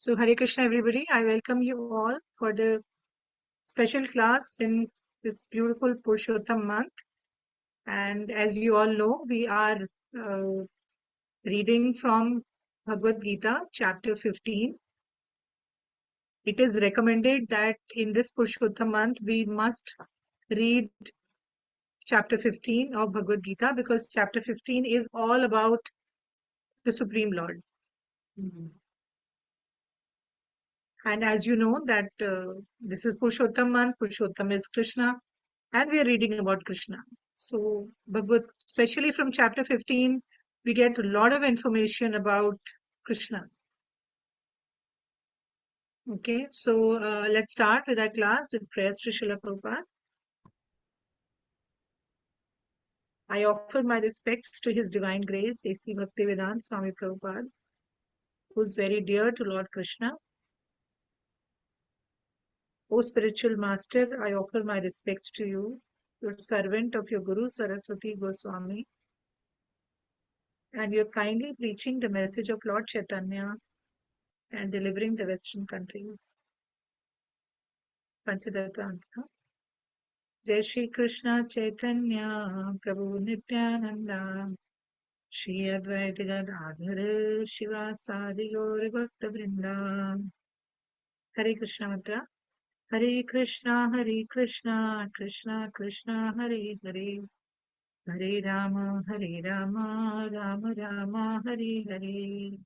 So Hare Krishna everybody, I welcome you all for the special class in this beautiful Purushottam month. And as you all know, we are uh, reading from Bhagavad Gita, chapter 15. It is recommended that in this Purushottam month, we must read chapter 15 of Bhagavad Gita because chapter 15 is all about the Supreme Lord. And as you know that this is Purushottam month, Purushottam is Krishna, and we are reading about Krishna. So Bhagavad, especially from chapter 15, we get a lot of information about Krishna. Okay, so let's start with our class with prayers to Srila Prabhupada. I offer my respects to His Divine Grace, A.C. Bhaktivedanta Swami Prabhupada, who is very dear to Lord Krishna. O spiritual master, I offer my respects to you, your servant of your Guru Saraswati Goswami, and you're kindly preaching the message of Lord Chaitanya and delivering the Western countries. Panchadatantra. Jai Shri Krishna Chaitanya Prabhu Nityananda Shri Advaita Gadadhara Shivasadi Gauri Bhakta Vrinda. Hare Krishna Mantra. Hare Krishna Krishna Krishna Hare Hare Hare Rama Rama Rama Hare Hare.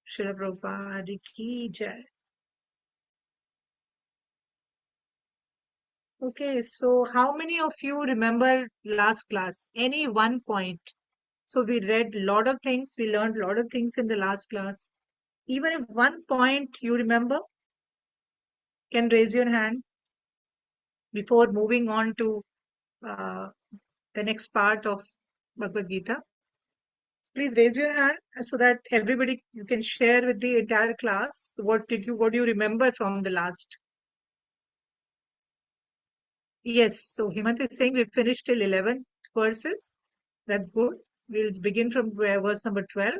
Srila Prabhupada Ki Jai. Okay, so how many of you remember last class? Any one point? So we read a lot of things, we learned a lot of things in the last class. Even if one point you remember, can raise your hand before moving on to uh, the next part of Bhagavad Gita. Please raise your hand so that everybody you can share with the entire class. What do you remember from the last? Yes, so Hemant is saying we finished till 11 verses. That's good. We'll begin from verse number 12.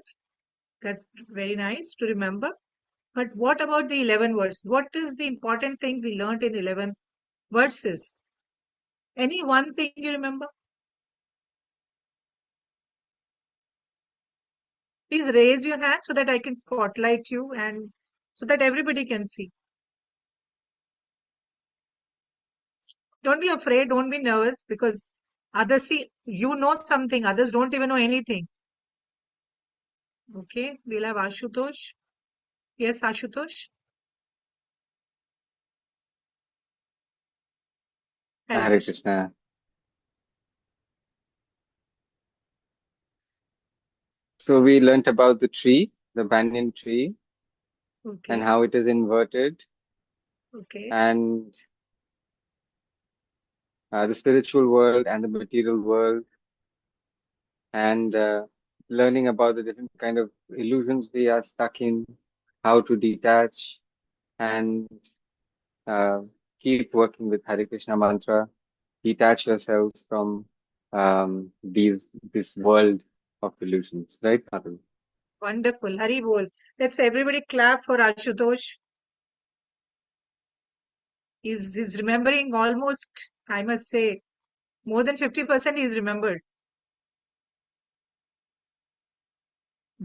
That's very nice to remember. But what about the 11 verses? What is the important thing we learned in 11 verses? Any one thing you remember? Please raise your hand so that I can spotlight you and so that everybody can see. Don't be afraid, don't be nervous because others see, you know something, others don't even know anything. Okay, we'll have Ashutosh. Yes, Ashutosh. Hare Hare Krishna. Krishna. So we learnt about the tree, the banyan tree, and Okay, how it is inverted, okay. and the spiritual world and the material world, and learning about the different kind of illusions we are stuck in, how to detach, and uh, keep working with Hare Krishna mantra. Detach yourselves from this world of illusions, right, Madhu? Wonderful. Hari bol. Let's everybody clap for Ashutosh. He's remembering almost, I must say, more than 50% he's remembered.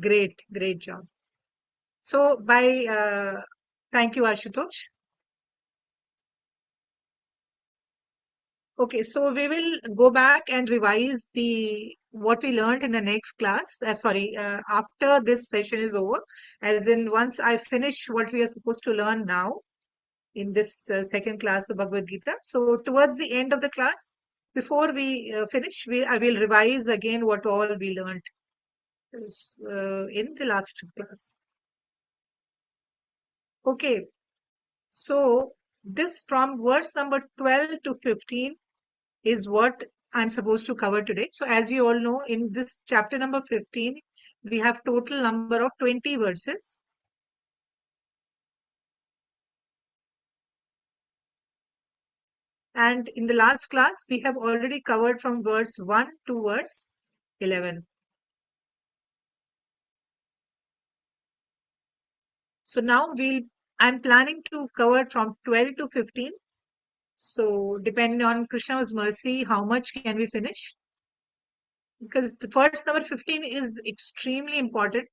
Great, great job. So thank you, Ashutosh. Okay, so we will go back and revise what we learned in the next class. After this session is over, as in once I finish what we are supposed to learn now in this second class of Bhagavad Gita. So towards the end of the class, before we finish, I will revise again what all we learned in the last class. Okay, so this from verse number 12 to 15 is what I'm supposed to cover today. So as you all know, in this chapter number 15, we have total number of 20 verses. And in the last class, we have already covered from verse 1 to verse 11. So now I'm planning to cover from 12 to 15. So depending on Krishna's mercy, how much can we finish? Because the first number 15 is extremely important.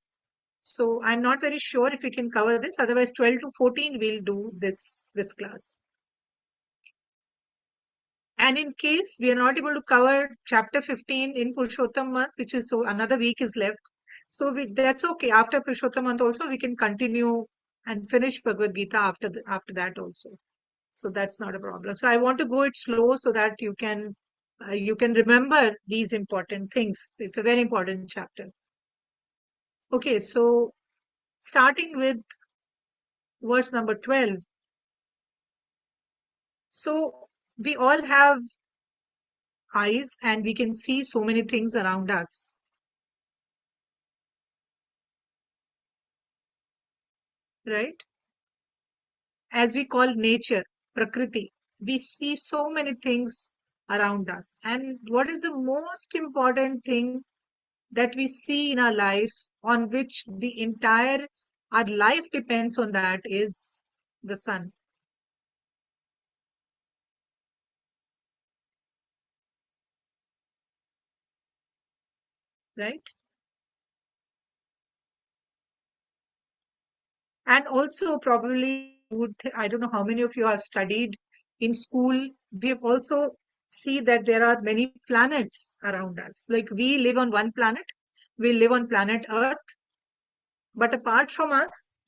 So I'm not very sure if we can cover this. Otherwise, 12 to 14 we'll do this class. And in case we are not able to cover chapter 15 in Purushottam month, which is so another week is left. So that's okay. After Purushottam month also we can continue and finish Bhagavad Gita after that also. So that's not a problem. So I want to go it slow so that you can remember these important things. It's a very important chapter. Okay, so starting with verse number 12. So we all have eyes and we can see so many things around us, right? As we call nature, Prakriti, we see so many things around us. And what is the most important thing that we see in our life on which our life depends on that is the sun, right? And also probably I don't know how many of you have studied in school. We have also see that there are many planets around us. Like we live on one planet, we live on planet Earth, but apart from us,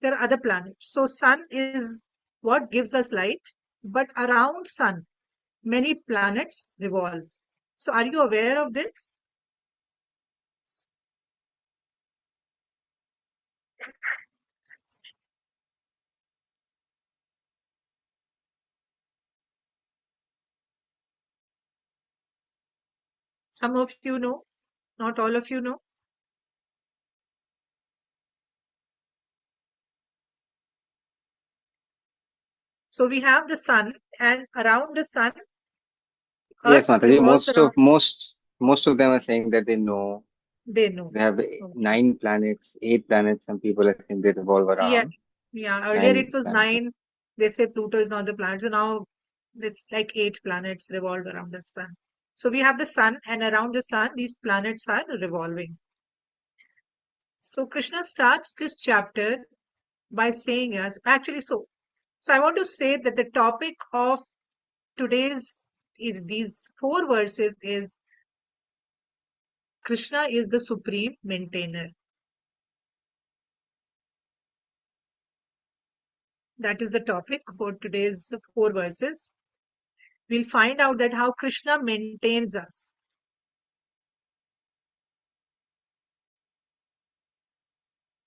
there are other planets. So sun is what gives us light, but around sun, many planets revolve. So are you aware of this? Some of you know, not all of you know. So we have the sun, and around the sun, Yes, Earth Mataji. revolves around. Most of them are saying that they know. They know. They have Okay. 9 planets, 8 planets. Some people are saying they revolve Yeah, around yeah. Earlier it nine was planets. nine. They say Pluto is not the planet. So now it's like eight planets revolve around the sun. So we have the sun, and around the sun, these planets are revolving. So Krishna starts this chapter by saying us actually so I want to say that the topic of today's in these four verses is Krishna is the supreme maintainer. That is the topic for today's four verses. We'll find out that how Krishna maintains us.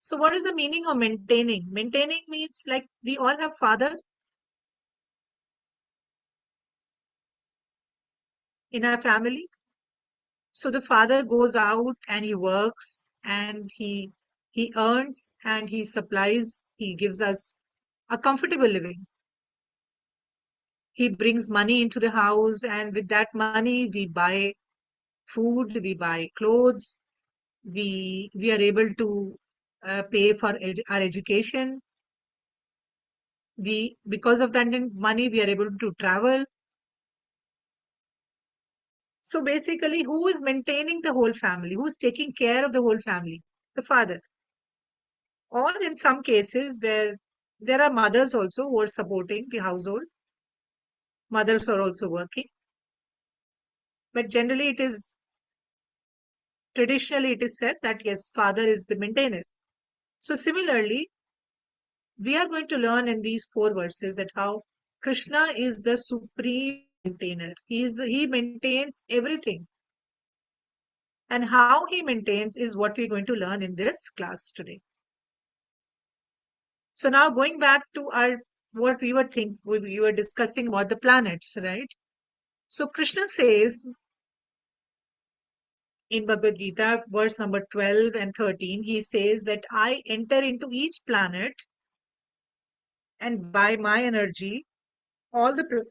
So what is the meaning of maintaining? Maintaining means like we all have father in our family. So the father goes out and he works and he earns and he supplies, he gives us a comfortable living. He brings money into the house, and with that money we buy food, we buy clothes, we are able to pay for our education. We because of that money we are able to travel. So basically, who is maintaining the whole family? Who's taking care of the whole family? The father. Or in some cases where there are mothers also who are supporting the household. Mothers are also working. But generally, traditionally, it is said that yes, father is the maintainer. So similarly, we are going to learn in these four verses that how Krishna is the supreme maintainer. He maintains everything. And how he maintains is what we're going to learn in this class today. So now going back to our what we were discussing about the planets, right? So Krishna says in Bhagavad Gita, verse number 12 and 13, he says that I enter into each planet and by my energy, all the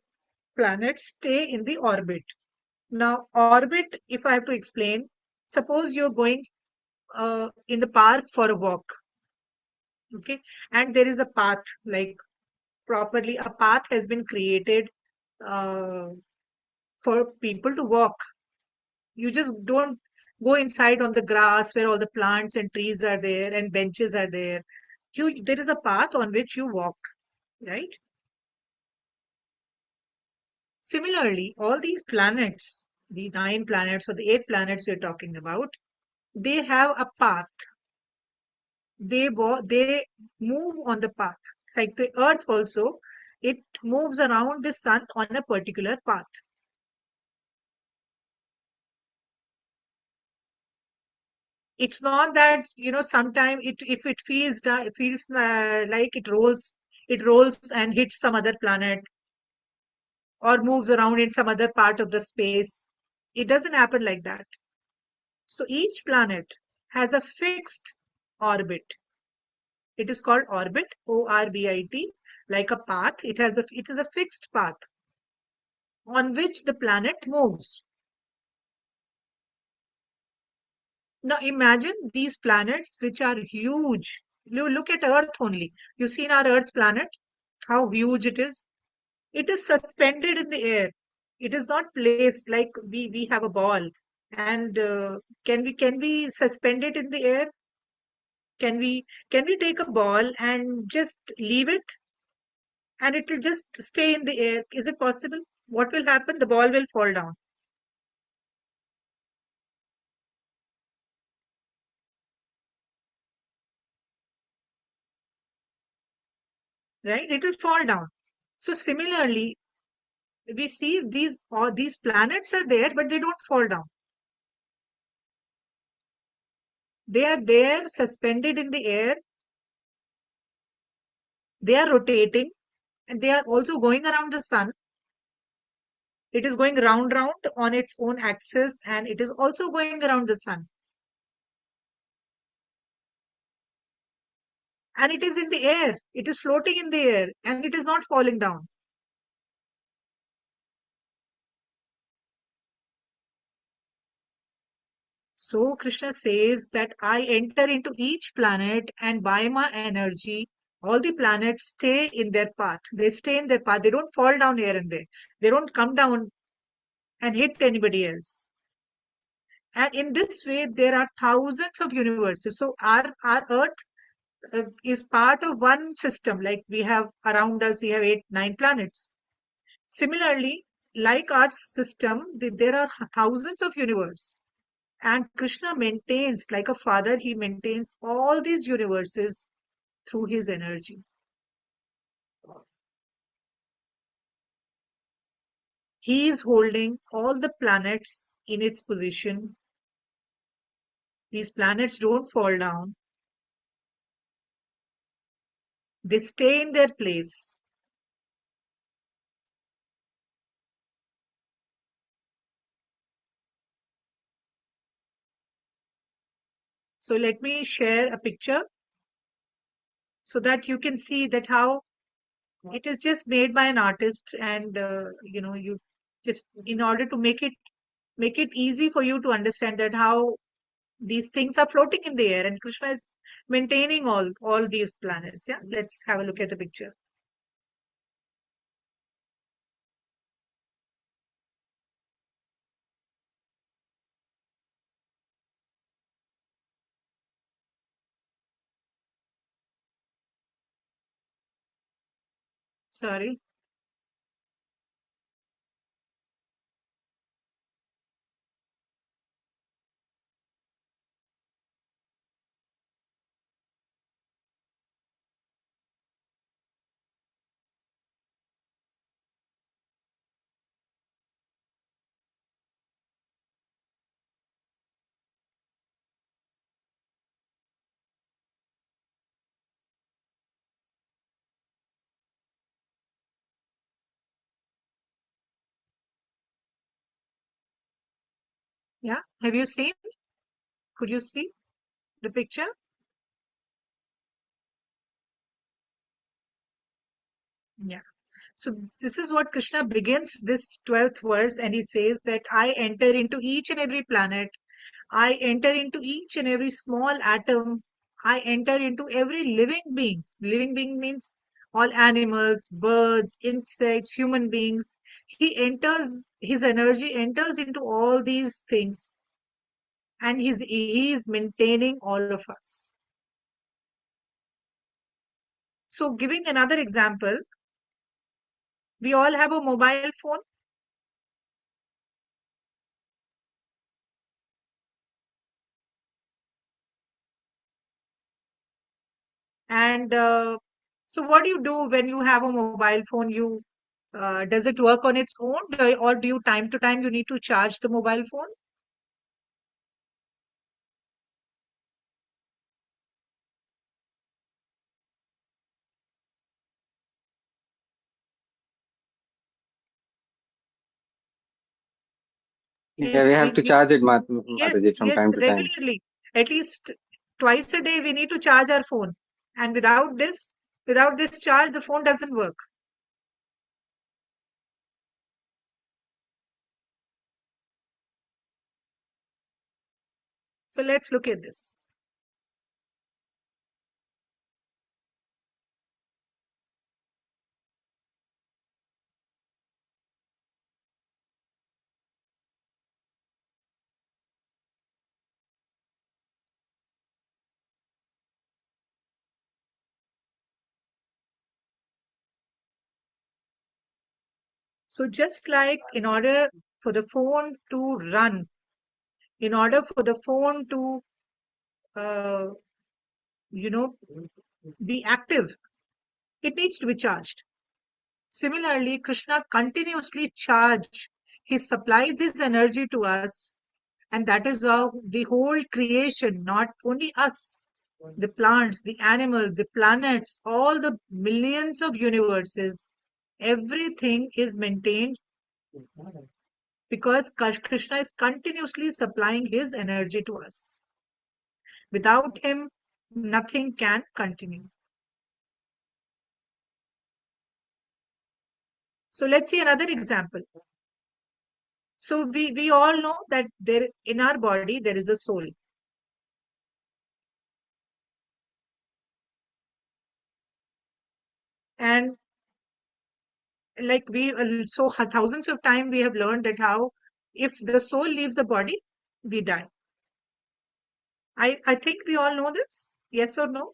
planets stay in the orbit. Now, orbit, if I have to explain, suppose you're going in the park for a walk, Okay. And there is a path, like properly, a path has been created uh, for people to walk. You just don't go inside on the grass where all the plants and trees are there and benches are there. There is a path on which you walk, right? Similarly, all these planets, the 9 planets or the 8 planets we're talking about, they have a path. They move on the path. It's like the Earth also, it moves around the sun on a particular path. It's not that, sometime if it feels like it rolls and hits some other planet or moves around in some other part of the space. It doesn't happen like that. So each planet has a fixed orbit. It is called orbit, orbit, like a path. It is a fixed path on which the planet moves. Now imagine these planets which are huge. You look at Earth only. You've seen our Earth planet, how huge it is. It is suspended in the air. It is not placed like we have a ball. And can we suspend it in the air? Can we take a ball and just leave it and it will just stay in the air? Is it possible? What will happen? The ball will fall down, right? It will fall down. So similarly, we see these planets are there, but they don't fall down. They are there suspended in the air. They are rotating and they are also going around the sun. It is going round on its own axis and it is also going around the sun. And it is in the air. It is floating in the air and it is not falling down. So Krishna says that I enter into each planet and by my energy, all the planets stay in their path. They stay in their path. They don't fall down here and there. They don't come down and hit anybody else. And in this way, there are thousands of universes. So our Earth is part of one system. Like we have around us, we have 8, 9 planets. Similarly, like our system, there are thousands of universes. And Krishna maintains, like a father, he maintains all these universes through his energy. He is holding all the planets in its position. These planets don't fall down, they stay in their place. So let me share a picture so that you can see that how it is just made by an artist and you just in order to make it easy for you to understand that how these things are floating in the air and Krishna is maintaining all these planets. Yeah, let's have a look at the picture. Sorry. Yeah, have you seen? Could you see the picture? Yeah. So this is what Krishna begins this 12th verse, and he says that I enter into each and every planet. I enter into each and every small atom. I enter into every living being. Living being means all animals, birds, insects, human beings. He enters, his energy enters into all these things, and he is maintaining all of us. So, giving another example, we all have a mobile phone, and so what do you do when you have a mobile phone? You does it work on its own, or do you time to time you need to charge the mobile phone? Yeah, we Yes, have to charge it, Mataji, from yes, time to time. regularly. At least twice a day we need to charge our phone. And without this charge, the phone doesn't work. So let's look at this. So just like in order for the phone to run, in order for the phone to, uh, you know, be active, it needs to be charged. Similarly, Krishna continuously charge. He supplies his energy to us, and that is how the whole creation, not only us, the plants, the animals, the planets, all the millions of universes, everything is maintained because Krishna is continuously supplying his energy to us. Without him, nothing can continue. So let's see another example. So we all know that there in our body there is a soul. And like so thousands of times we have learned that how if the soul leaves the body, we die. I think we all know this. Yes or no?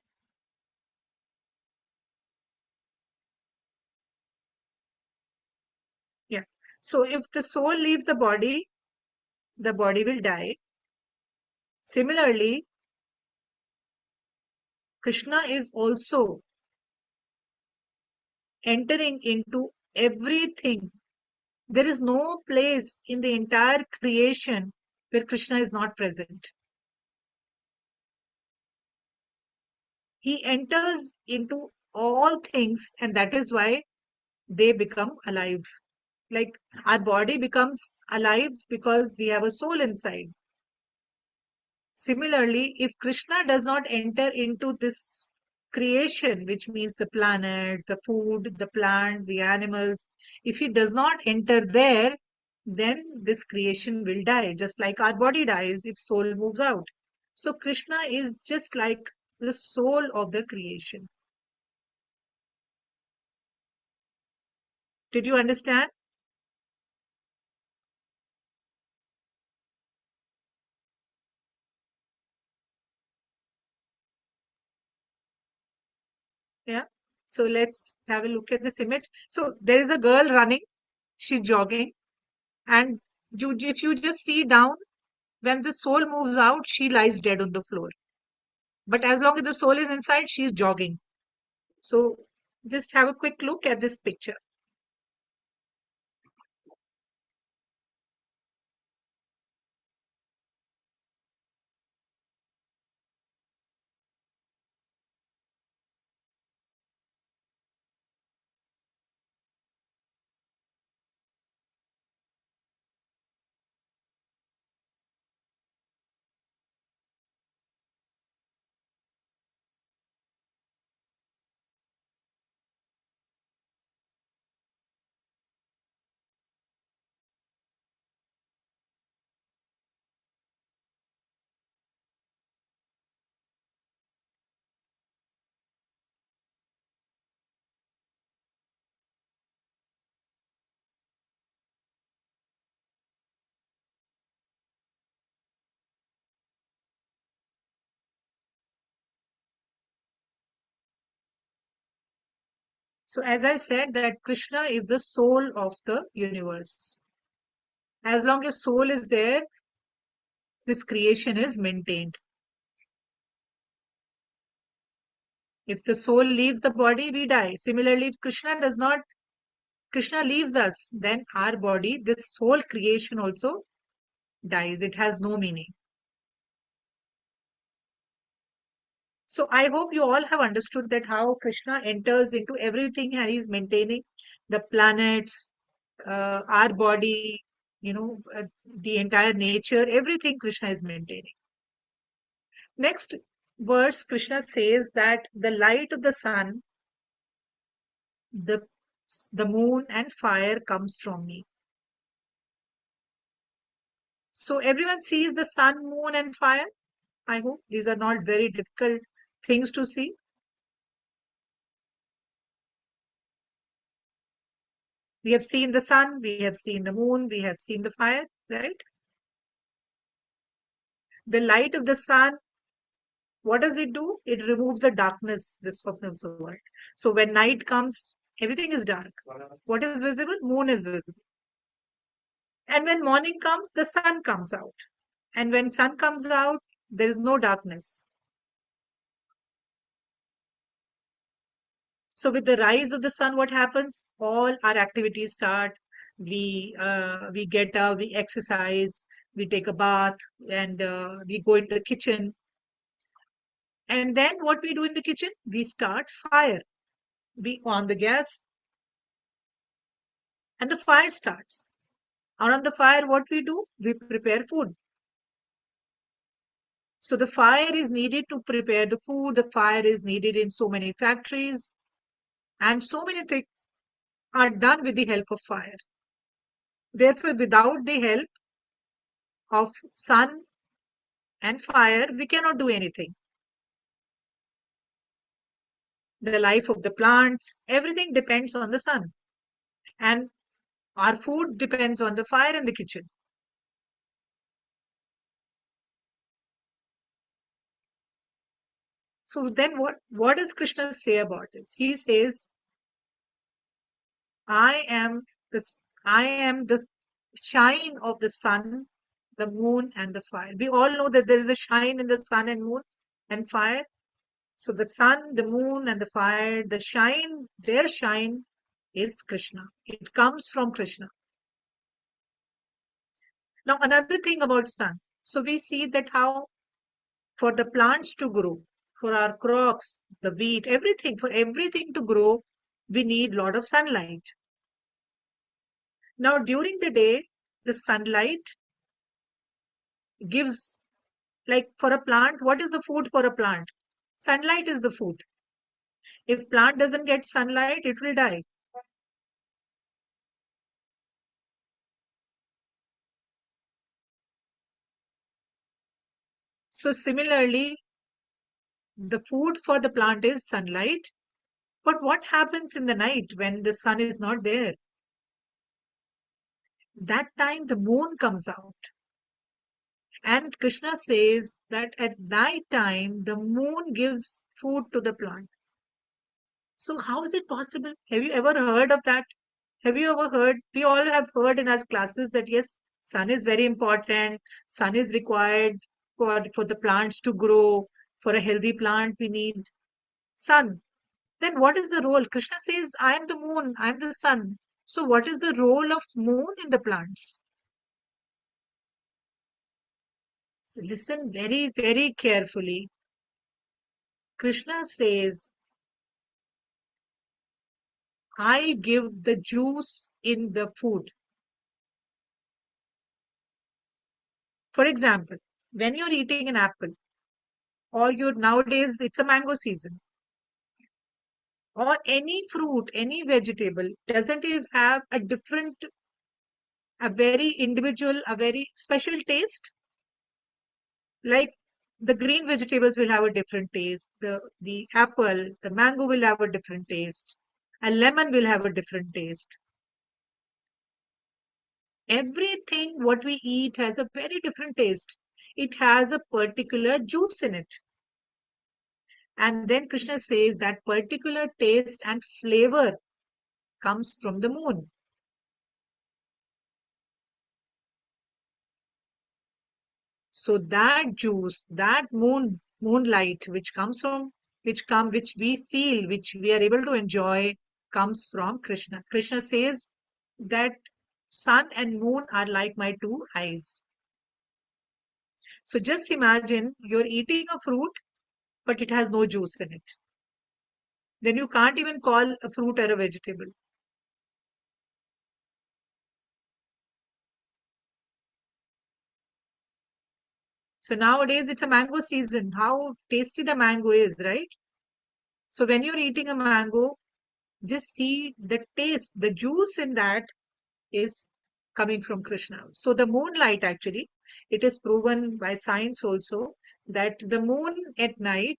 Yeah. So if the soul leaves the body will die. Similarly, Krishna is also entering into everything. There is no place in the entire creation where Krishna is not present. He enters into all things, and that is why they become alive. Like our body becomes alive because we have a soul inside. Similarly, if Krishna does not enter into this creation, which means the planets, the food, the plants, the animals, if he does not enter there, then this creation will die, just like our body dies if soul moves out. So Krishna is just like the soul of the creation. Did you understand? Yeah. So let's have a look at this image. So there is a girl running, she's jogging, and if you just see down, when the soul moves out, she lies dead on the floor. But as long as the soul is inside, she's jogging. So just have a quick look at this picture. So as I said, that Krishna is the soul of the universe. As long as soul is there, this creation is maintained. If the soul leaves the body, we die. Similarly, if Krishna leaves us, then our body, this whole creation also dies. It has no meaning. So I hope you all have understood that how Krishna enters into everything and he's maintaining the planets, our body, the entire nature, everything Krishna is maintaining. Next verse, Krishna says that the light of the sun, the, the moon and fire comes from me. So everyone sees the sun, moon and fire. I hope these are not very difficult things to see. We have seen the sun, we have seen the moon, we have seen the fire, right? The light of the sun, what does it do? It removes the darkness this of the world. So when night comes, everything is dark. What is visible? Moon is visible. And when morning comes, the sun comes out. And when sun comes out, there is no darkness. So with the rise of the sun, what happens? All our activities start. We get up, we exercise, we take a bath, and we go into the kitchen. And then what we do in the kitchen? We start fire. We on the gas, and the fire starts. Around the fire, what we do? We prepare food. So the fire is needed to prepare the food. The fire is needed in so many factories, and so many things are done with the help of fire. Therefore, without the help of sun and fire, we cannot do anything. The life of the plants, everything depends on the sun. And our food depends on the fire in the kitchen. So then what does Krishna say about this? He says, I am the shine of the sun, the moon, and the fire. We all know that there is a shine in the sun and moon and fire. So the sun, the moon, and the fire, the shine, their shine is Krishna. It comes from Krishna. Now, another thing about sun. So we see that how for the plants to grow, for our crops, the wheat, everything, for everything to grow, we need lot of sunlight. Now, during the day, the sunlight gives, like for a plant, what is the food for a plant? Sunlight is the food. If plant doesn't get sunlight, it will die. So similarly, the food for the plant is sunlight. But what happens in the night when the sun is not there? That time the moon comes out. And Krishna says that at night time the moon gives food to the plant. So how is it possible? Have you ever heard of that? Have you ever heard? We all have heard in our classes that yes, sun is very important. Sun is required for the plants to grow. For a healthy plant, we need sun. Then what is the role? Krishna says, I am the moon, I am the sun. So what is the role of moon in the plants? So listen very, very carefully. Krishna says, I give the juice in the food. For example, when you're eating an apple, or you nowadays it's a mango season, or any fruit, any vegetable, doesn't it have a different, a very individual, a very special taste? Like the green vegetables will have a different taste, the apple, the mango will have a different taste, a lemon will have a different taste. Everything what we eat has a very different taste. It has a particular juice in it. And then Krishna says that particular taste and flavor comes from the moon. So that juice, that moonlight, which comes from, which we feel, which we are able to enjoy, comes from Krishna. Krishna says that sun and moon are like my two eyes. So just imagine you're eating a fruit, but it has no juice in it. Then you can't even call a fruit or a vegetable. So nowadays it's a mango season. How tasty the mango is, right? So when you're eating a mango, just see the taste, the juice in that is coming from Krishna. So the moonlight actually, it is proven by science also that the moon at night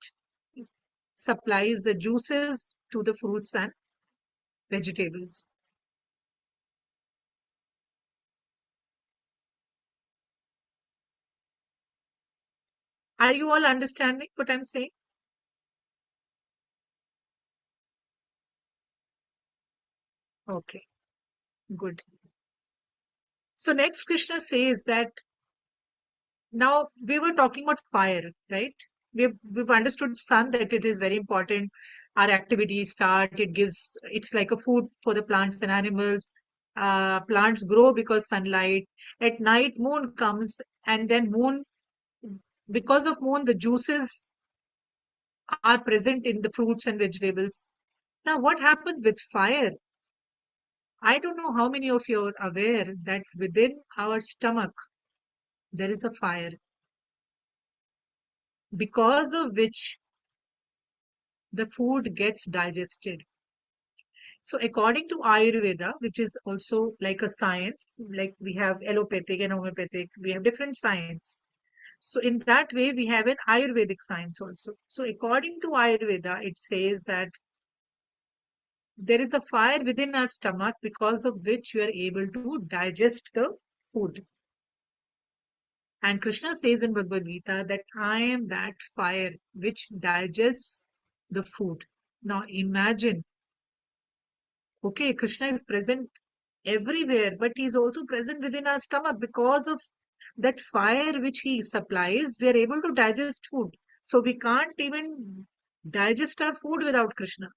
supplies the juices to the fruits and vegetables. Are you all understanding what I'm saying? Okay, good. So next Krishna says that now we were talking about fire, right? We've understood sun that it is very important. Our activities start. It's like a food for the plants and animals. Plants grow because sunlight. At night, moon comes, and then moon, because of moon, the juices are present in the fruits and vegetables. Now, what happens with fire? I don't know how many of you are aware that within our stomach there is a fire because of which the food gets digested. So, according to Ayurveda, which is also like a science, like we have allopathic and homeopathic, we have different science. So, in that way, we have an Ayurvedic science also. So, according to Ayurveda, it says that there is a fire within our stomach because of which we are able to digest the food. And Krishna says in Bhagavad Gita that I am that fire which digests the food. Now, imagine. Okay, Krishna is present everywhere, but he is also present within our stomach because of that fire which he supplies. We are able to digest food. So we can't even digest our food without Krishna.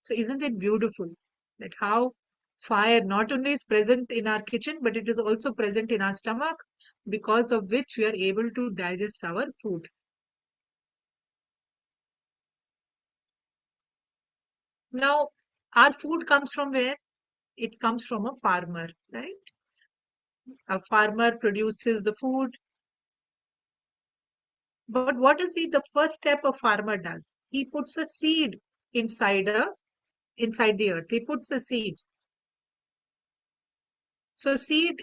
So isn't it beautiful that how fire not only is present in our kitchen, but it is also present in our stomach because of which we are able to digest our food. Now, our food comes from where? It comes from a farmer, right? A farmer produces the food. But what is the first step a farmer does? He puts a seed inside inside the earth. He puts a seed. So seed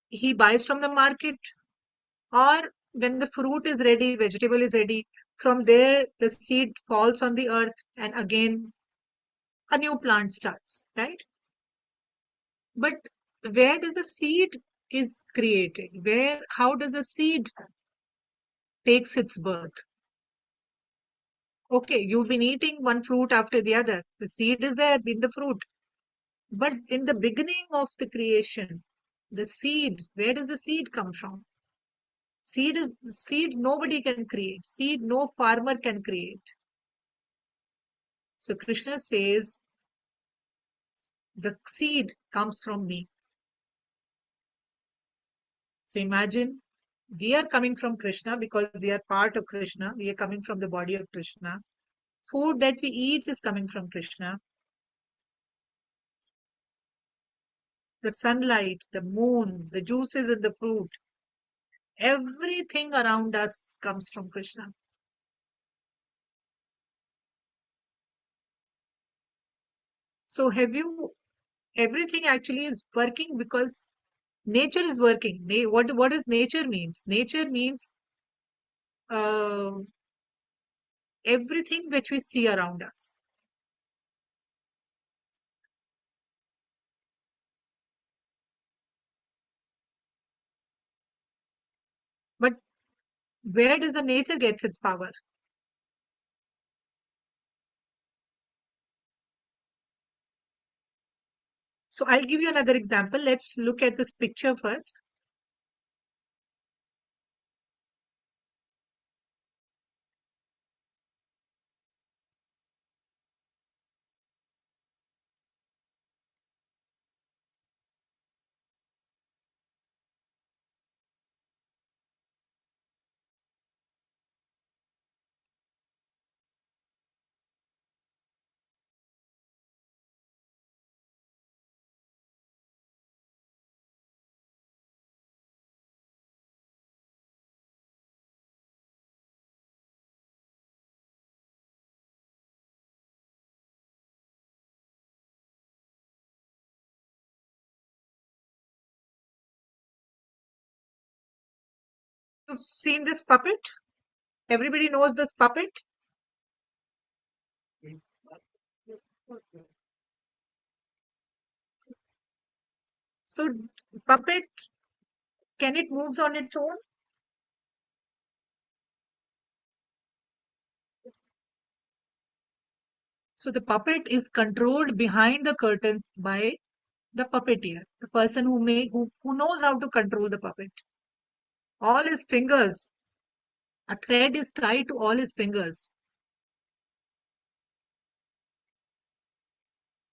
he buys from the market, or when the fruit is ready, vegetable is ready, from there the seed falls on the earth and again a new plant starts, right? But where does a seed is created? Where how does a seed takes its birth? Okay, you've been eating one fruit after the other. The seed is there in the fruit. But in the beginning of the creation, the seed, where does the seed come from? Seed nobody can create. Seed no farmer can create. So Krishna says the seed comes from me. So imagine we are coming from Krishna because we are part of Krishna. We are coming from the body of Krishna. Food that we eat is coming from Krishna. The sunlight, the moon, the juices in the fruit, everything around us comes from Krishna. So have you everything actually is working because nature is working. What does nature means? Nature means uh, everything which we see around us. Where does the nature gets its power? So I'll give you another example. Let's look at this picture first. You've seen this puppet? Everybody knows this puppet. So puppet, can it moves on its own? So the puppet is controlled behind the curtains by the puppeteer, the person who knows how to control the puppet. All his fingers, a thread is tied to all his fingers,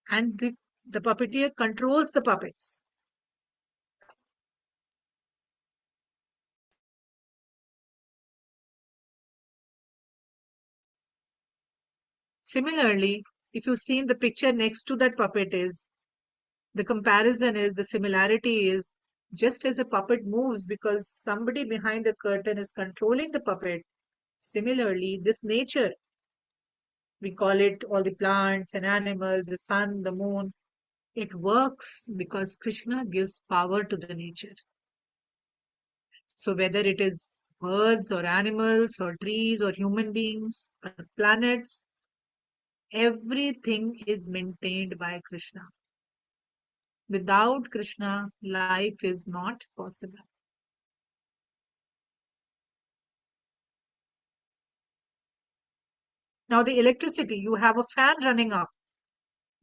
and the puppeteer controls the puppets. Similarly, if you've seen the picture next to that puppet is the comparison is the similarity is just as a puppet moves because somebody behind the curtain is controlling the puppet. Similarly, this nature, we call it all the plants and animals, the sun, the moon, it works because Krishna gives power to the nature. So whether it is birds or animals or trees or human beings or planets, everything is maintained by Krishna. Without Krishna, life is not possible. Now, the electricity, you have a fan running up.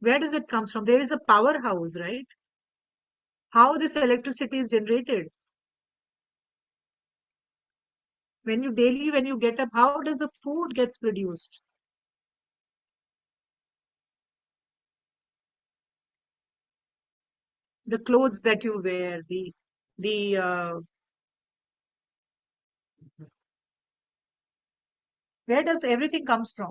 Where does it come from? There is a powerhouse, right? How this electricity is generated? When you get up, how does the food gets produced? The clothes that you wear, the where does everything comes from?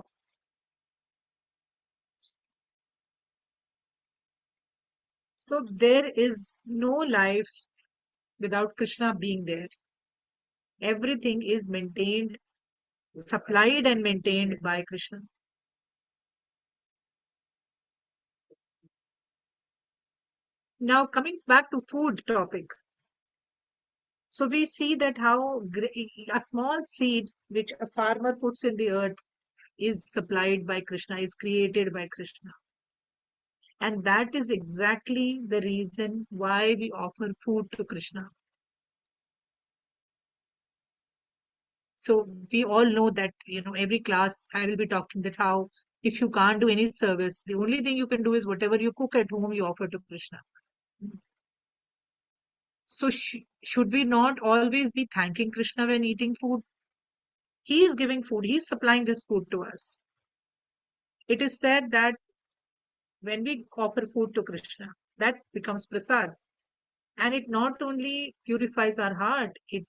So there is no life without Krishna being there. Everything is maintained, supplied and maintained by Krishna. Now coming back to food topic. So we see that how a small seed which a farmer puts in the earth is supplied by Krishna, is created by Krishna. And that is exactly the reason why we offer food to Krishna. So we all know that, every class I will be talking that how if you can't do any service, the only thing you can do is whatever you cook at home, you offer to Krishna. So should we not always be thanking Krishna when eating food? He is giving food. He is supplying this food to us. It is said that when we offer food to Krishna, that becomes prasad. And it not only purifies our heart, it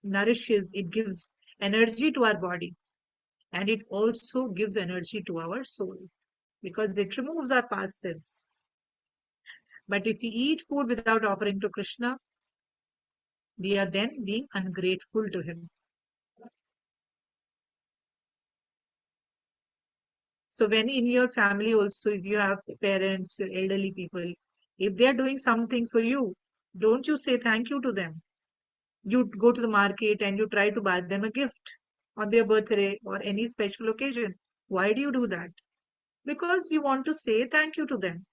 nourishes, it gives energy to our body, and it also gives energy to our soul because it removes our past sins. But if we eat food without offering to Krishna, we are then being ungrateful to him. So when in your family also, if you have parents, your elderly people, if they are doing something for you, don't you say thank you to them. You go to the market and you try to buy them a gift on their birthday or any special occasion. Why do you do that? Because you want to say thank you to them.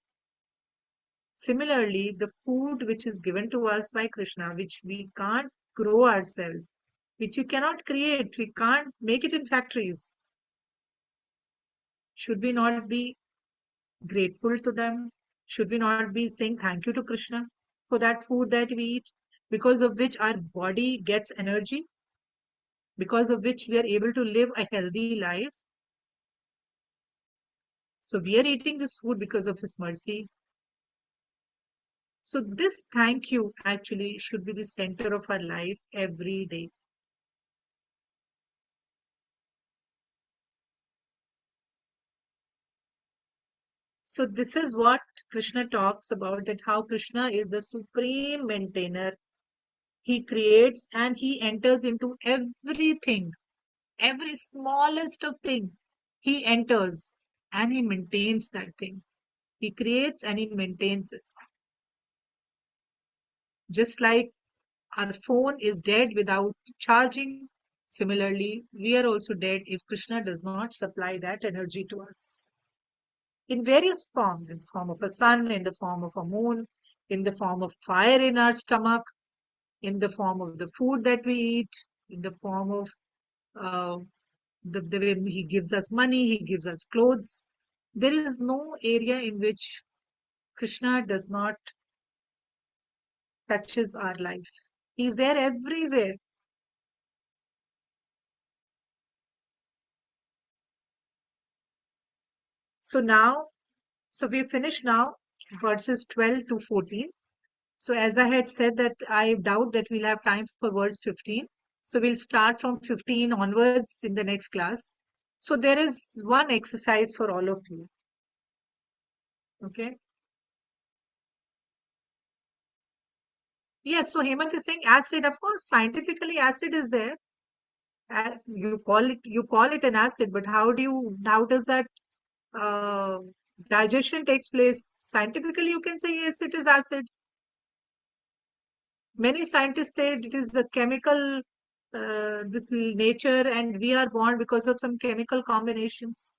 Similarly, the food which is given to us by Krishna, which we can't grow ourselves, which you cannot create. We can't make it in factories. Should we not be grateful to them? Should we not be saying thank you to Krishna for that food that we eat, because of which our body gets energy, because of which we are able to live a healthy life? So we are eating this food because of His mercy. So this thank you actually should be the center of our life every day. So this is what Krishna talks about, that how Krishna is the supreme maintainer. He creates and he enters into everything, every smallest of thing. He enters and he maintains that thing. He creates and he maintains it. Just like our phone is dead without charging, similarly, we are also dead if Krishna does not supply that energy to us in various forms, in the form of a sun, in the form of a moon, in the form of fire in our stomach, in the form of the food that we eat, in the form of uh, the way he gives us money, he gives us clothes. There is no area in which Krishna does not touches our life. He's there everywhere. So now, so we finish now verses 12 to 14. So as I had said that I doubt that we'll have time for verse 15. So we'll start from 15 onwards in the next class. So there is one exercise for all of you. Okay. Yes. So Hemant is saying acid. Of course, scientifically acid is there. You call it an acid, but how does that uh, digestion takes place? Scientifically, you can say yes, it is acid. Many scientists say it is a chemical, this nature, and we are born because of some chemical combinations.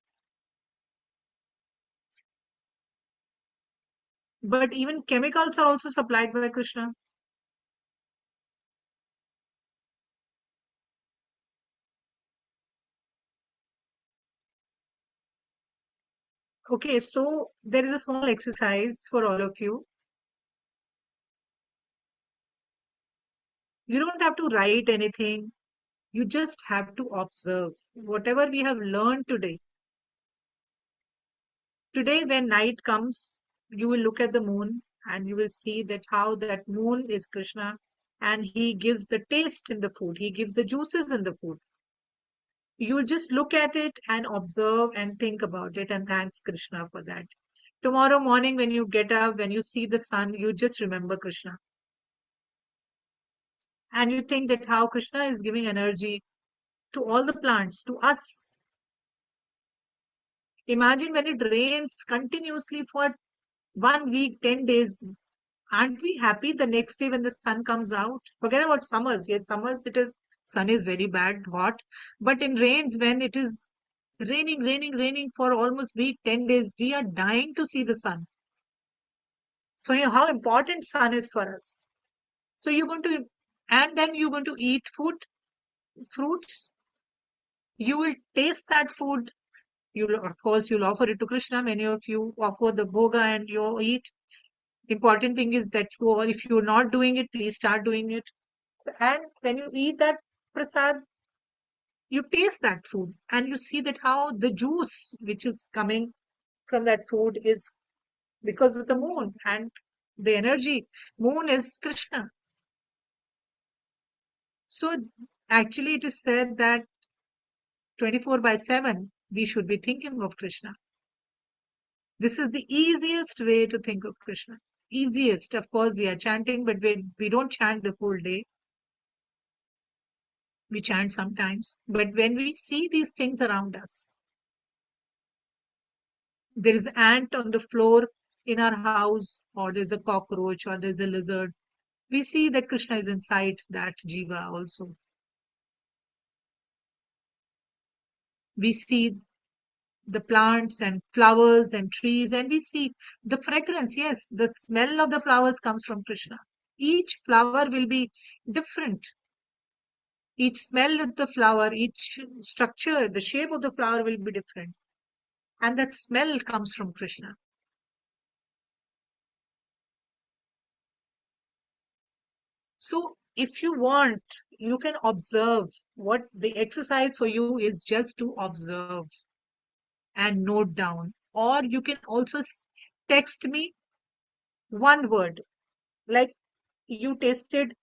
But even chemicals are also supplied by Krishna. Okay, so there is a small exercise for all of you. You don't have to write anything. You just have to observe whatever we have learned today. Today, when night comes, you will look at the moon and you will see that how that moon is Krishna, and he gives the taste in the food. He gives the juices in the food. You will just look at it and observe and think about it and thanks Krishna for that. Tomorrow morning, when you get up, when you see the sun, you just remember Krishna. And you think that how Krishna is giving energy to all the plants, to us. Imagine when it rains continuously for 1 week, 10 days. Aren't we happy the next day when the sun comes out? Forget about summers. Yes, summers it is, sun is very bad, hot. But in rains, when it is raining for almost week, 10 days, we are dying to see the sun. So you know how important sun is for us. So you're going to, and then you're going to eat food, fruits. You will taste that food. Of course, you'll offer it to Krishna. Many of you offer the bhoga and you eat. Important thing is that if you're not doing it, please start doing it. So, and when you eat that prasad, you taste that food and you see that how the juice which is coming from that food is because of the moon and the energy. Moon is Krishna. So actually, it is said that 24/7 we should be thinking of Krishna. This is the easiest way to think of Krishna. Easiest, of course, we are chanting, but we don't chant the whole day. We chant sometimes. But when we see these things around us, there is an ant on the floor in our house, or there's a cockroach, or there's a lizard. We see that Krishna is inside that jiva also. We see the plants and flowers and trees, and we see the fragrance. Yes, the smell of the flowers comes from Krishna. Each flower will be different. Each smell of the flower, each structure, the shape of the flower will be different. And that smell comes from Krishna. So if you want, you can observe. What the exercise for you is just to observe and note down. Or you can also text me one word, like you tasted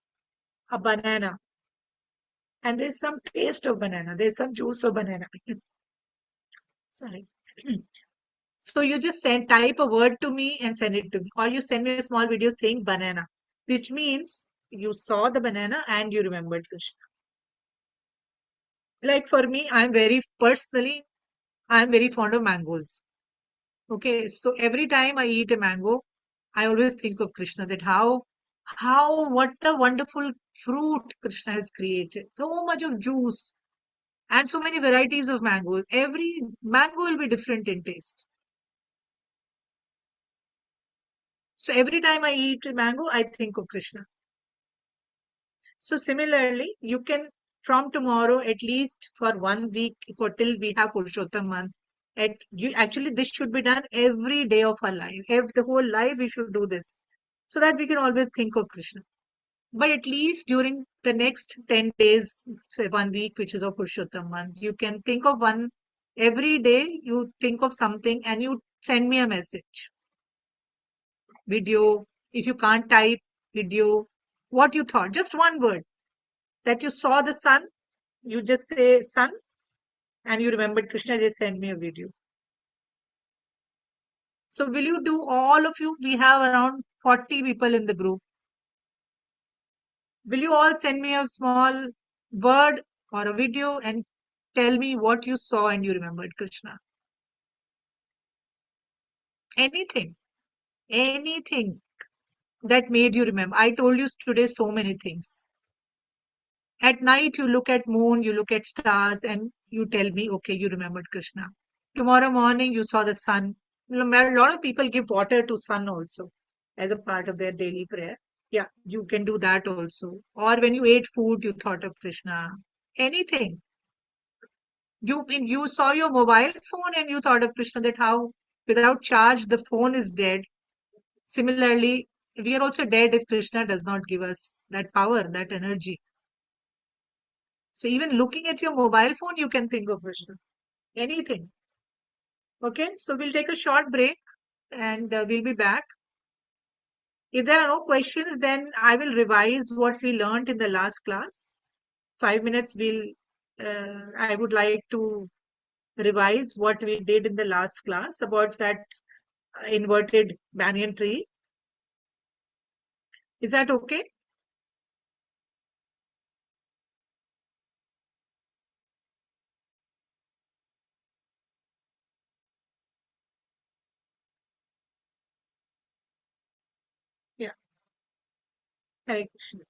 a banana and there's some taste of banana, there's some juice of banana. Sorry. So you just type a word to me and send it to me, or you send me a small video saying banana, which means you saw the banana and you remembered Krishna. Like for me, I'm very fond of mangoes. Okay, so every time I eat a mango, I always think of Krishna. That what a wonderful fruit Krishna has created. So much of juice and so many varieties of mangoes. Every mango will be different in taste. So every time I eat a mango, I think of Krishna. So similarly, you can from tomorrow at least for 1 week for till we have Purushottam month. Actually this should be done every day of our life. The whole life we should do this so that we can always think of Krishna. But at least during the next 10 days, say 1 week, which is of Purushottam month, you can think of one every day. You think of something and you send me a message, video. If you can't type, video, what you thought, just one word that you saw the sun, you just say sun and you remembered Krishna, just send me a video. So will you do all of you? We have around 40 people in the group. Will you all send me a small word or a video and tell me what you saw and you remembered Krishna? Anything, anything that made you remember. I told you today so many things. At night, you look at moon, you look at stars, and you tell me, okay, you remembered Krishna. Tomorrow morning, you saw the sun. A lot of people give water to sun also as a part of their daily prayer. Yeah, you can do that also. Or when you ate food, you thought of Krishna. Anything. You saw your mobile phone and you thought of Krishna, that how without charge the phone is dead. Similarly, we are also dead if Krishna does not give us that power, that energy. So even looking at your mobile phone, you can think of Krishna. Anything. Okay, so we'll take a short break and we'll be back. If there are no questions, then I will revise what we learned in the last class. 5 minutes, I would like to revise what we did in the last class about that inverted banyan tree. Is that okay? Yeah. Hare Krishna.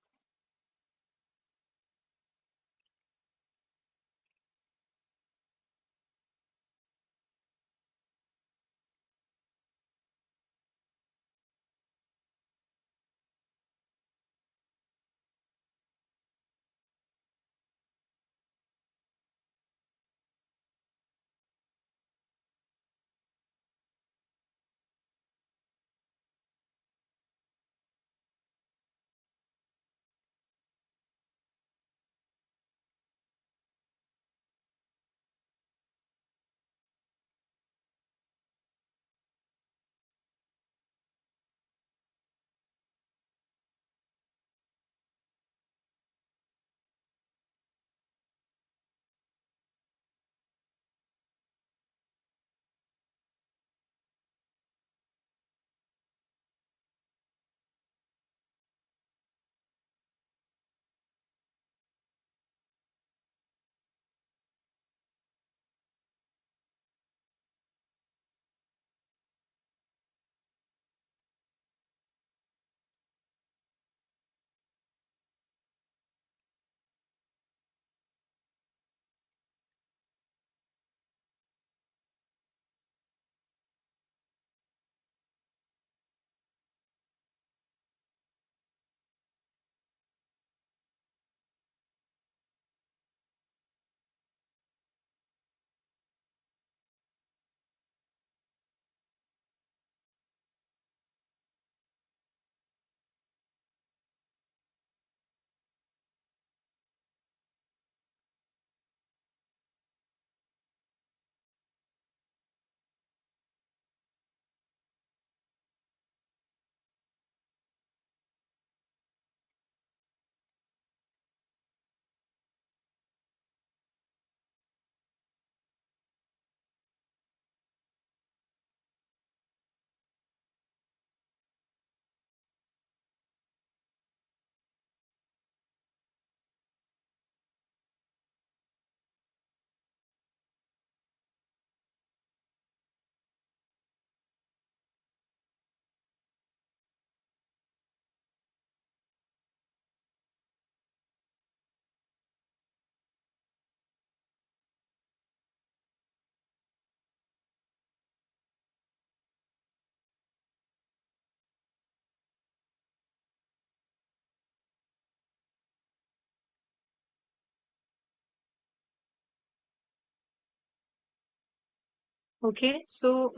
Okay, so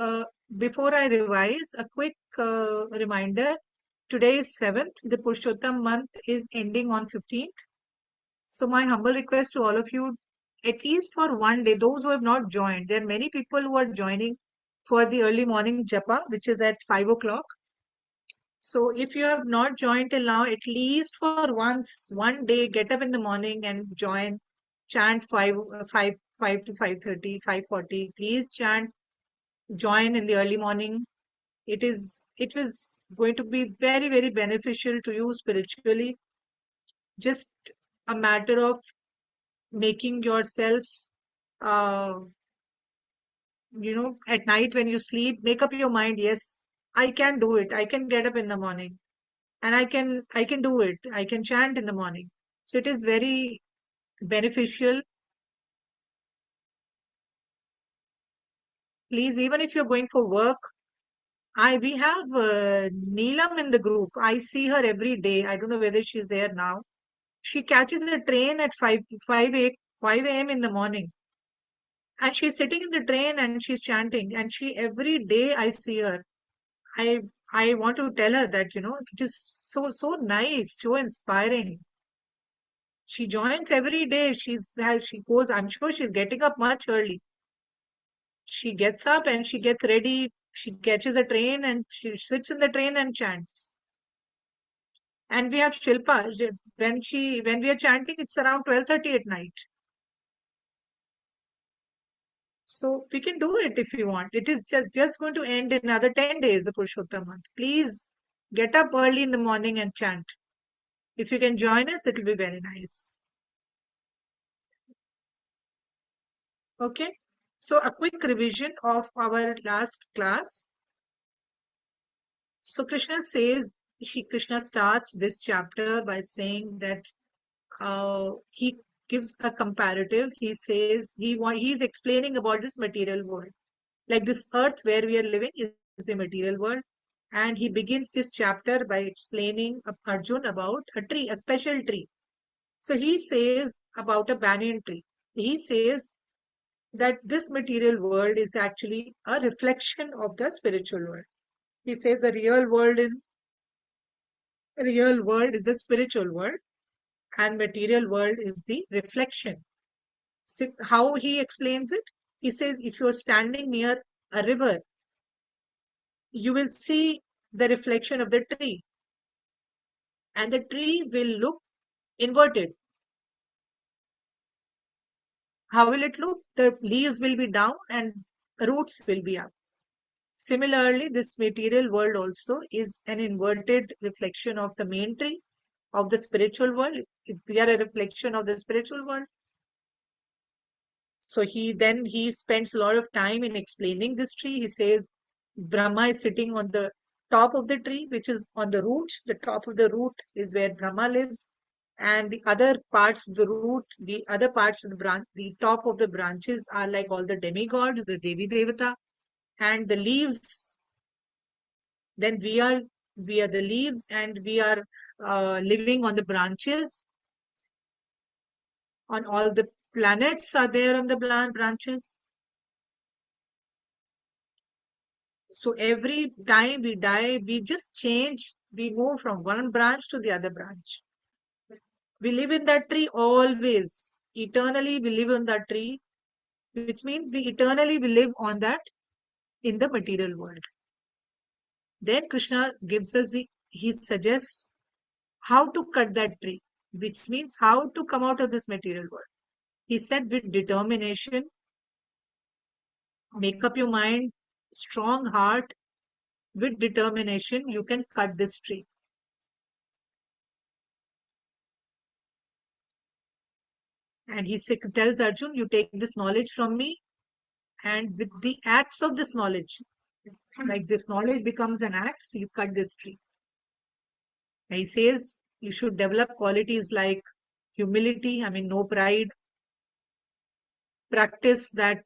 before I revise, a quick reminder. Today is 7th. The Purushottam month is ending on 15th. So my humble request to all of you, at least for one day, those who have not joined, there are many people who are joining for the early morning japa, which is at 5 o'clock. So if you have not joined till now, at least for once, one day, get up in the morning and join, chant 5 to 5:30, 5:40. Please chant, join in the early morning. It was going to be very, very beneficial to you spiritually. Just a matter of making yourself, uh, at night when you sleep, make up your mind, yes, I can do it. I can get up in the morning and I can do it. I can chant in the morning. So it is very beneficial. Please, even if you're going for work, we have Neelam in the group. I see her every day. I don't know whether she's there now. She catches the train at 5 a.m. in the morning. And she's sitting in the train and she's chanting. And she every day I see her. I I want to tell her that, it is so nice, so inspiring. She joins every day. She goes, I'm sure she's getting up much early. She gets up and she gets ready. She catches a train and she sits in the train and chants. And we have Shilpa. When we are chanting, it's around 12:30 at night. So we can do it if you want. It is just going to end in another 10 days, the Purushottam month. Please get up early in the morning and chant. If you can join us, it will be very nice. Okay. So a quick revision of our last class. So Krishna starts this chapter by saying that he gives a comparative. He says he's explaining about this material world. Like this earth where we are living is the material world. And he begins this chapter by explaining Arjun about a tree, a special tree. So he says about a banyan tree. He says that this material world is actually a reflection of the spiritual world. He says the real world is the spiritual world and material world is the reflection. So how he explains it? He says if you're standing near a river, you will see the reflection of the tree and the tree will look inverted. How will it look? The leaves will be down and roots will be up. Similarly, this material world also is an inverted reflection of the main tree of the spiritual world. If we are a reflection of the spiritual world. So he spends a lot of time in explaining this tree. He says Brahma is sitting on the top of the tree, which is on the roots. The top of the root is where Brahma lives. And the other parts of the root, the other parts of the branch, the top of the branches are like all the demigods, the Devi Devata, and the leaves. Then we are the leaves, and we are living on the branches. On all the planets are there on the branches. So every time we die, we just change. We move from one branch to the other branch. We live in that tree always. Eternally, we live on that tree, which means we eternally will live on that in the material world. Then Krishna he suggests how to cut that tree, which means how to come out of this material world. He said, with determination, make up your mind, strong heart, with determination, you can cut this tree. And tells Arjun, you take this knowledge from me, and with the acts of this knowledge, like this knowledge becomes an act, you cut this tree. And he says you should develop qualities like humility, I mean, no pride, practice that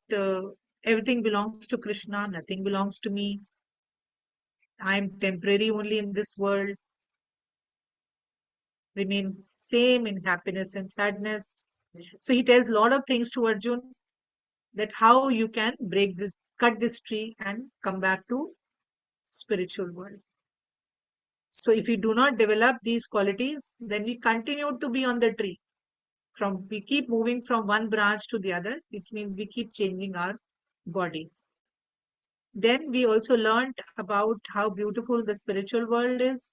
everything belongs to Krishna, nothing belongs to me. I'm temporary only in this world. Remain same in happiness and sadness. So he tells a lot of things to Arjun that how you can break this, cut this tree and come back to spiritual world. So if we do not develop these qualities, then we continue to be on the tree. We keep moving from one branch to the other, which means we keep changing our bodies. Then we also learned about how beautiful the spiritual world is.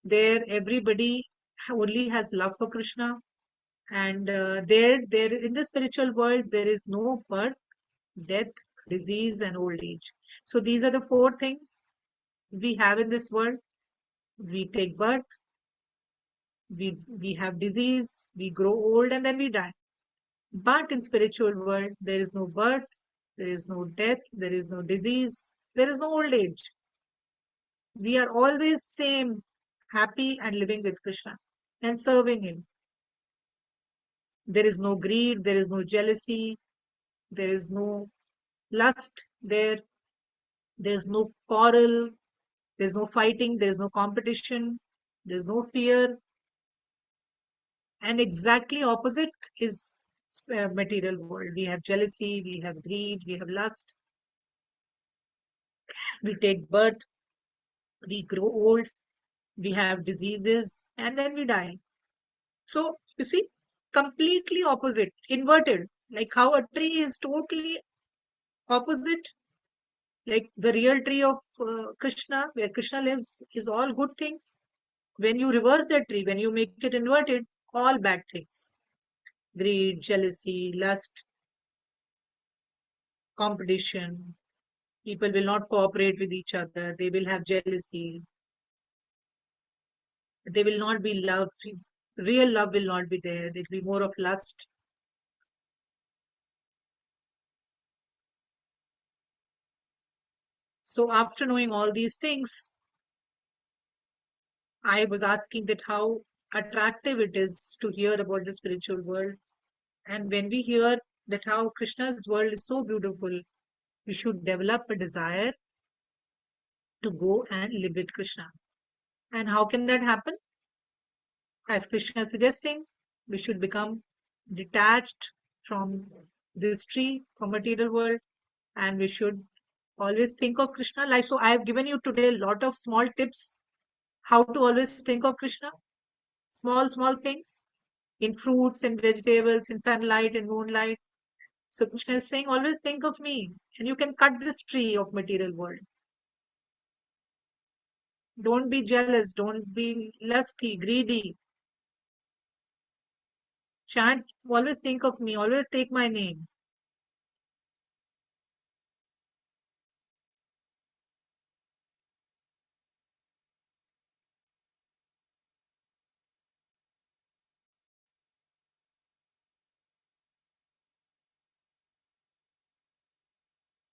There, everybody only has love for Krishna, and there in the spiritual world there is no birth, death, disease, and old age. So these are the four things we have in this world. We take birth, we have disease, we grow old, and then we die. But in spiritual world, there is no birth, there is no death, there is no disease, there is no old age. We are always same, happy and living with Krishna and serving him. There is no greed, there is no jealousy, there is no lust there's no quarrel, there's no fighting, there's no competition, there's no fear. And exactly opposite is material world. We have jealousy, we have greed, we have lust, we take birth, we grow old, we have diseases, and then we die. So you see, completely opposite, inverted, like how a tree is totally opposite. Like the real tree of Krishna, where Krishna lives, is all good things. When you reverse that tree, when you make it inverted, all bad things: greed, jealousy, lust, competition. People will not cooperate with each other. They will have jealousy. They will not be love. Real love will not be there. There will be more of lust. So after knowing all these things, I was asking that how attractive it is to hear about the spiritual world. And when we hear that how Krishna's world is so beautiful, we should develop a desire to go and live with Krishna. And how can that happen? As Krishna is suggesting, we should become detached from this tree, from material world, and we should always think of Krishna. Like so, I have given you today a lot of small tips how to always think of Krishna. Small things in fruits and vegetables, in sunlight and moonlight. So Krishna is saying, always think of me, and you can cut this tree of material world. Don't be jealous. Don't be lusty, greedy. Chant. Always think of me. Always take my name.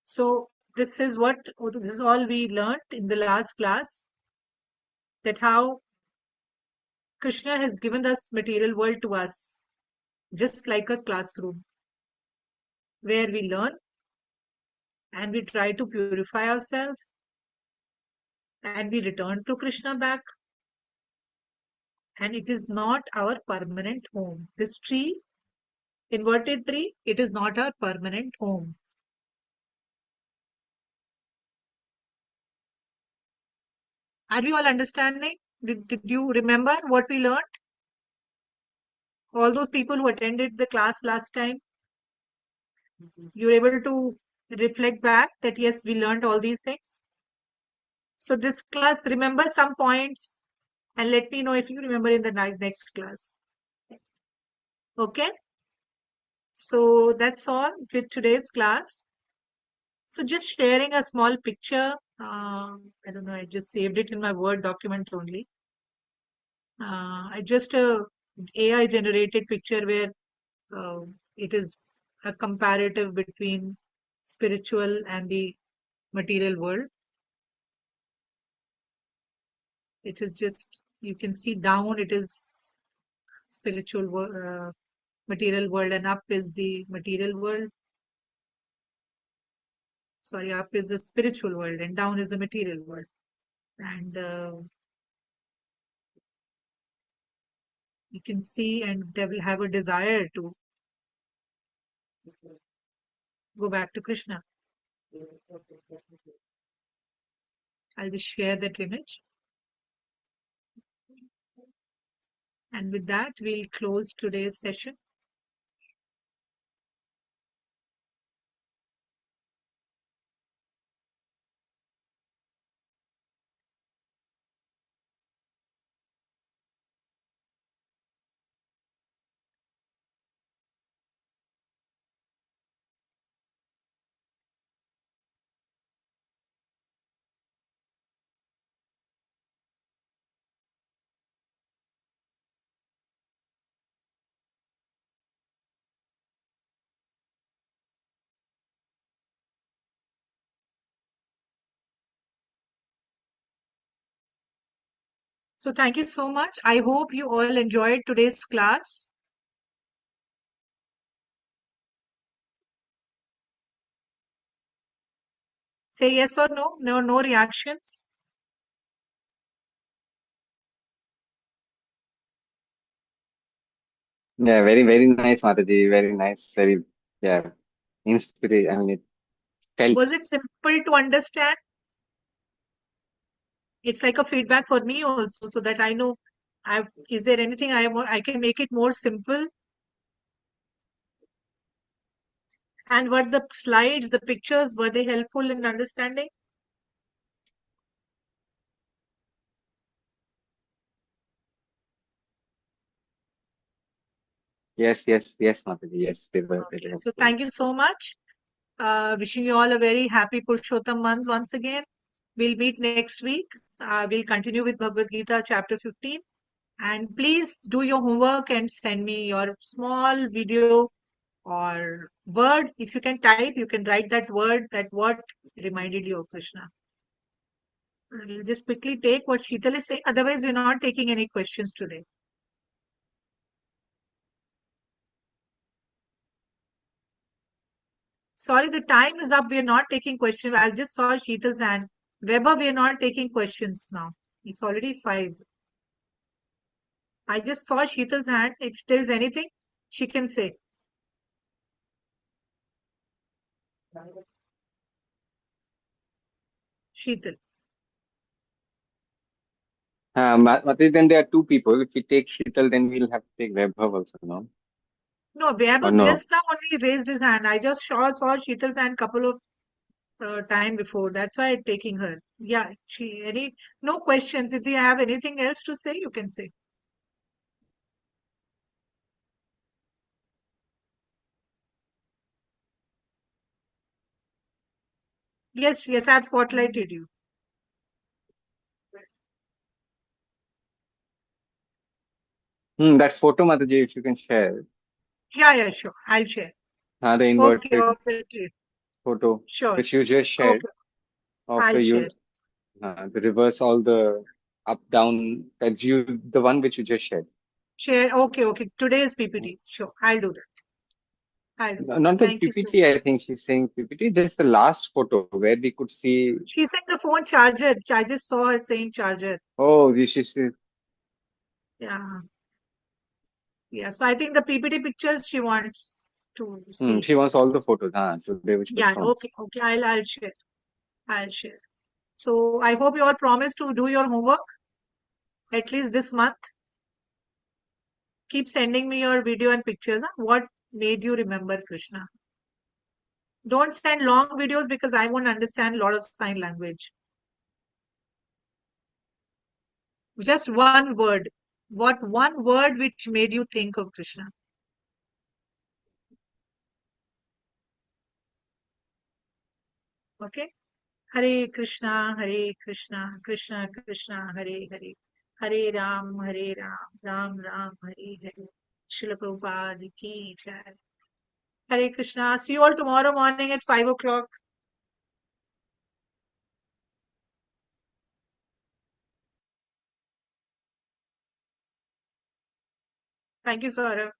So this is all we learned in the last class, that how Krishna has given us material world to us, just like a classroom where we learn and we try to purify ourselves and we return to Krishna back. And it is not our permanent home. This tree, inverted tree, it is not our permanent home. Are we all understanding? Did you remember what we learned? All those people who attended the class last time, you're able to reflect back that yes, we learned all these things. So this class, remember some points and let me know if you remember in the next class. Okay, so that's all with today's class. So just sharing a small picture. I don't know, I just saved it in my Word document only. I just a AI generated picture where it is a comparative between spiritual and the material world. It is just, you can see down, it is material world, and up is the material world. Sorry, up is the spiritual world and down is the material world. And you can see and they will have a desire to go back to Krishna. I'll just share that image. And with that, we'll close today's session. So thank you so much. I hope you all enjoyed today's class. Say yes or no. No, no reactions. Yeah, very, very nice, Mataji. Very nice. Very, yeah, inspiration. I mean, it felt. Was it simple to understand? It's like a feedback for me also, so that I know is there anything I can make it more simple? And were the slides, the pictures, were they helpful in understanding? Yes, yes, yes, Mataji. Yes, they were very Okay, so helpful. thank you so much. Wishing you all a very happy Purushottam month once again. We'll meet next week. We'll continue with Bhagavad Gita chapter 15. And please do your homework and send me your small video or word. If you can type, you can write that word, that what reminded you of Krishna. We'll just quickly take what Sheetal is saying. Otherwise, we're not taking any questions today. Sorry, the time is up. We're not taking questions. I just saw Sheetal's hand. Weber, we're not taking questions now. It's already 5. I just saw Sheetal's hand. If there is anything, she can say. Sheetal. Mataji, then there are two people. If we take Shital, then we'll have to take Vaibhav also, no? No, Or Weber no? just now only raised his hand. I just saw Sheetal's hand couple of time before. That's why I'm taking her. Yeah, no questions. If you have anything else to say, you can say. Yes, yes, I've spotlighted you. That photo, Mataji, if you can share. Yeah, yeah, sure. I'll share. The Okay, inverted okay, photo, sure. which you just shared, Okay, of I'll share. the reverse, all the up, down, that's you, the one which you just shared. Share. Okay, okay. Today's PPT. Sure, I'll do that. I'll do that. Not the Thank you so PPT, much. I think she's saying PPT, just the last photo where we could see. She's saying the phone charger. I just saw her saying charger. Oh, this is. Yeah, yeah. So I think the PPT pictures she wants to see. She wants all the photos, today which Yeah, confirms. okay, okay. I'll share. I'll share. So I hope you all promise to do your homework at least this month. Keep sending me your video and pictures. Huh? What made you remember Krishna? Don't send long videos because I won't understand a lot of sign language. Just one word. What one word which made you think of Krishna? Okay. Hare Krishna, Hare Krishna, Krishna Krishna, Hare Hare, Hare Ram, Ram Ram, Hare Hare. Srila Prabhupada ki jai. Hare Krishna. See you all tomorrow morning at 5 o'clock. Thank you, Saurabh.